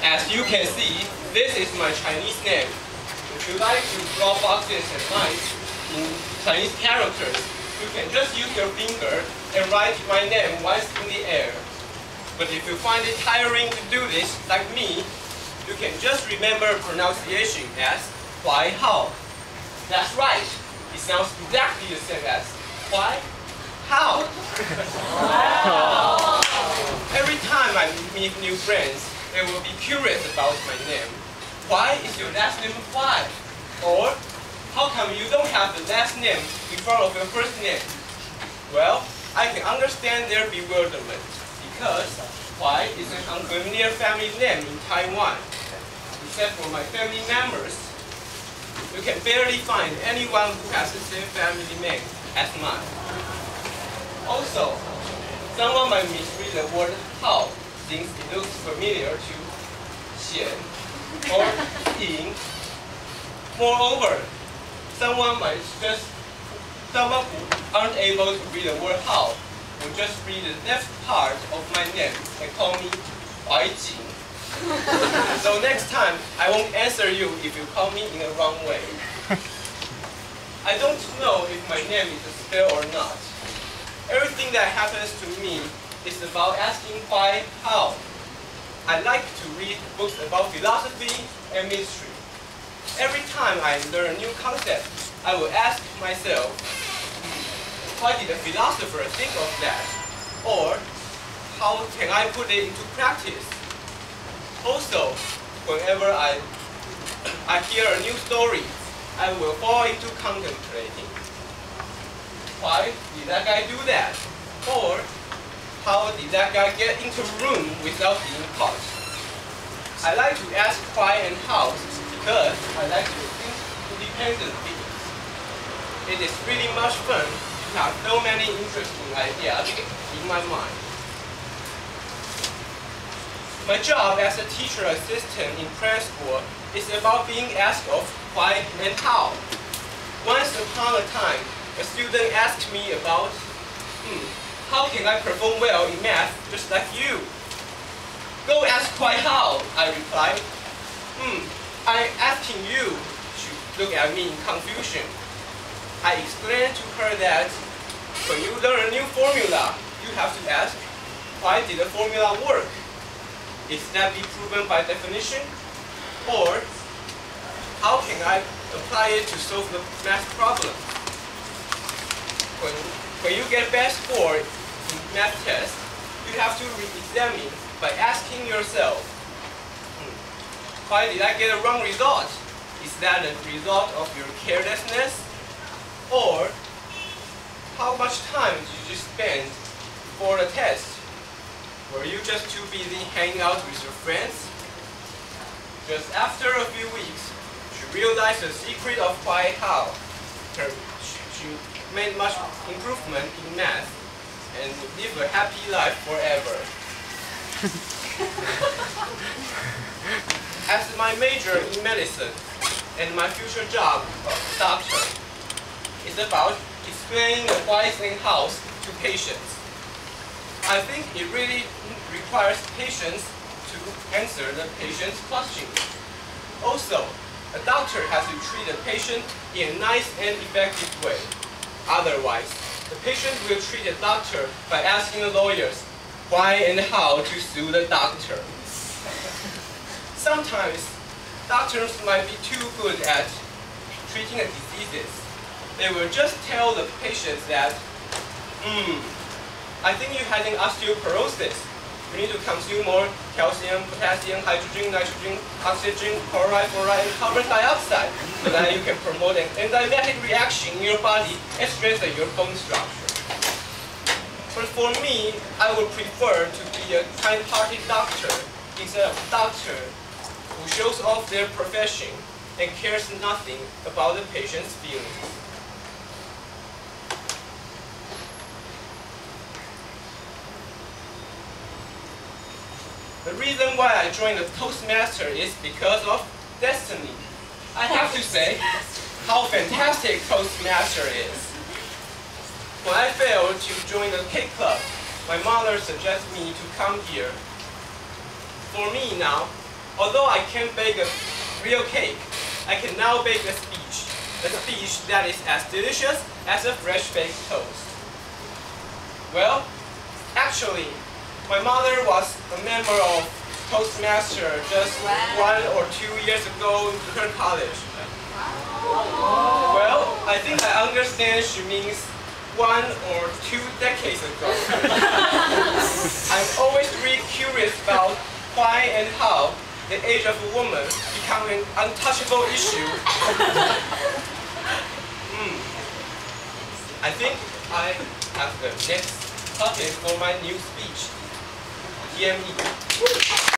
As you can see, this is my Chinese name. If you like to draw boxes and lines in Chinese characters, you can just use your finger and write my name once in the air. But if you find it tiring to do this, like me, you can just remember pronunciation as Hwai Hao. That's right. It sounds exactly the same as Hwai Hao. Wow. Every time I meet new friends, they will be curious about my name. Why is your last name Hwai? Or, how come you don't have the last name in front of your first name? Well, I can understand their bewilderment, because Hwai is an unfamiliar family name in Taiwan. Except for my family members, you can barely find anyone who has the same family name as mine. Also, someone might misread the word Hao since it looks familiar to Xian or Ying. Moreover, someone who aren't able to read the word Hao will just read the left part of my name and call me Hwai Jing. So next time, I won't answer you if you call me in the wrong way. I don't know if my name is a spell or not. Everything that happens to me is about asking why, how. I like to read books about philosophy and mystery. Every time I learn a new concept, I will ask myself, why did a philosopher think of that? Or, how can I put it into practice? Also, whenever I hear a new story, I will fall into contemplating. Why did that guy do that? Or, how did that guy get into a room without being caught? I like to ask why and how because I like to think independently. It is really much fun to have so many interesting ideas in my mind. My job as a teacher assistant in preschool is about being asked of why and how. Once upon a time, a student asked me about, how can I perform well in math just like you? Go ask why how, I replied. I'm asking you. She looked at me in confusion. I explained to her that when you learn a new formula, you have to ask, why did the formula work? Is that be proven by definition? Or, how can I apply it to solve the math problem? When you get best score in math test, you have to re-examine by asking yourself, why did I get a wrong result? Is that a result of your carelessness? Or, how much time did you spend for the test? Were you just too busy hanging out with your friends? Just after a few weeks, she realized the secret of why how. She made much improvement in math and live a happy life forever. As my major in medicine and my future job of doctor is about explaining the whys and hows to patients, I think it really requires patience to answer the patient's questions. Also, a doctor has to treat the patient in a nice and effective way. Otherwise, the patient will treat the doctor by asking the lawyers why and how to sue the doctor. Sometimes, doctors might be too good at treating the diseases. They will just tell the patients that, I think you had an osteoporosis. You need to consume more calcium, potassium, hydrogen, nitrogen, oxygen, chloride, fluoride, and carbon dioxide so that you can promote an enzymatic reaction in your body and strengthen your bone structure. But for me, I would prefer to be a kind-hearted doctor instead of a doctor who shows off their profession and cares nothing about the patient's feelings. The reason why I joined the Toastmaster is because of destiny. I have to say, how fantastic Toastmaster is. When I failed to join the cake club, my mother suggested me to come here. For me now, although I can't bake a real cake, I can now bake a speech that is as delicious as a fresh baked toast. Well, actually, my mother was a member of Toastmaster just 1 or 2 years ago in her college. Well, I think I understand she means 1 or 2 decades ago. I'm always really curious about why and how the age of a woman become an untouchable issue. I think I have the next topic for my new speech. TME.